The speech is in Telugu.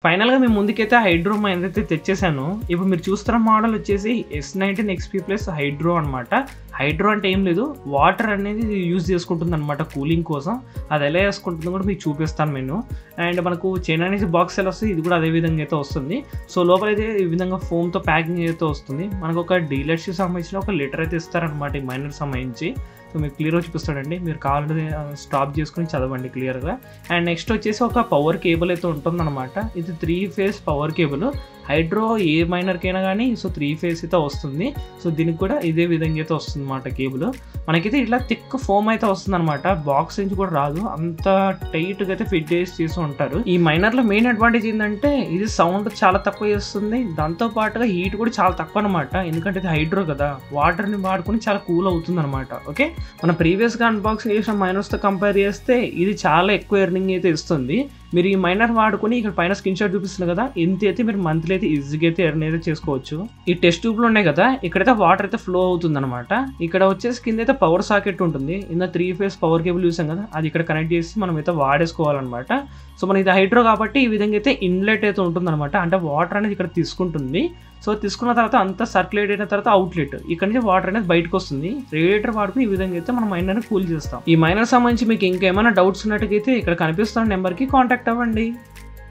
ఫైనల్‌గా మీ ముందుకైతే హైడ్రో మైనర్ అయితే తెచ్చేసాను. ఇప్పుడు మీరు చూస్తున్న మోడల్ వచ్చేసి S19 XP ప్లస్ హైడ్రో అనమాట. హైడ్రో అంటే ఏం లేదు, వాటర్ అనేది యూజ్ చేసుకుంటుందనమాట కూలింగ్ కోసం. అది ఎలా చేసుకుంటుందో కూడా మీకు చూపిస్తాను నేను. అండ్ మనకు చైనా నుంచి బాక్స్ ఎలా వస్తుంది, ఇది కూడా అదే విధంగా అయితే వస్తుంది. సో లోపలైతే ఈ విధంగా ఫోమ్‌తో ప్యాకింగ్ అయితే వస్తుంది. మనకు ఒక డీలర్‌షిప్ సంబంధించిన ఒక లీటర్ అయితే ఇస్తారనమాట ఈ మైనర్ సంబంధించి. సో మీకు క్లియర్‌గా చూపిస్తాడండి. మీరు కావాలంటే స్టాప్ చేసుకొని చదవండి క్లియర్‌గా. అండ్ నెక్స్ట్ వచ్చేసి ఒక పవర్ కేబుల్ అయితే ఉంటుందన్నమాట. ఇది 3 ఫేజ్ పవర్ కేబుల్. హైడ్రో ఏ మైనర్కైనా కానీ సో 3 ఫేజ్ అయితే వస్తుంది. సో దీనికి కూడా ఇదే విధంగా అయితే వస్తుందన్నమాట కేబుల్. మనకైతే ఇట్లా థిక్ ఫోమ్ అయితే వస్తుందన్నమాట. బాక్స్ నుంచి కూడా రాదు, అంత టైట్గా అయితే ఫిట్ చేసి ఉంటారు. ఈ మైనర్లో మెయిన్ అడ్వాంటేజ్ ఏంటంటే ఇది సౌండ్ చాలా తక్కువ చేస్తుంది, దాంతో పాటుగా హీట్ కూడా చాలా తక్కువ అనమాట. ఎందుకంటే ఇది హైడ్రో కదా, వాటర్ని వాడుకొని చాలా కూల్ అవుతుంది అనమాట. ఓకే, మనం ప్రీవియస్గా అన్బాక్సింగ్ చేసిన మైనర్స్తో కంపేర్ చేస్తే ఇది చాలా ఎక్కువ ఎర్నింగ్ అయితే ఇస్తుంది. మీరు ఈ మైనర్ వాడుకొని ఇక్కడ పైన స్క్రీన్ షాట్ చూపిస్తుంది కదా, ఎంత అయితే మీరు మంత్లీ అయితే ఈజీగా అయితే ఎర్న్ అయితే చేసుకోవచ్చు. ఈ టెస్ట్ ట్యూబ్లు ఉన్నాయి కదా, ఇక్కడైతే వాటర్ అయితే ఫ్లో అవుతుంది అనమాట. ఇక్కడ వచ్చేసి కింద అయితే పవర్ సాకెట్ ఉంటుంది. ఇంత 3 ఫేజ్ పవర్ కేబుల్ చూసాం కదా, అది ఇక్కడ కనెక్ట్ చేసి మనం అయితే వాడేసుకోవాలన్నమాట. సో మన ఇది హైడ్రో కాబట్టి ఈ విధంగా అయితే ఇన్లెట్ అయితే ఉంటుంది అనమాట. అంటే వాటర్ అనేది ఇక్కడ తీసుకుంటుంది. సో తీసుకున్న తర్వాత అంతా సర్క్యులేట్ అయిన తర్వాత అవుట్లెట్, ఇక్కడ నుంచి వాటర్ అనేది బయటకు వస్తుంది. రేడియేటర్ వాడుకుని ఈ విధంగా అయితే మనం మైనర్ కూల్ చేస్తాం. ఈ మైనర్ సంబంధించి మీకు ఇంకేమైనా డౌట్స్ ఉన్నట్టుగైతే ఇక్కడ కనిపిస్తున్న నెంబర్కి కాంటాక్ట్ అవ్వండి.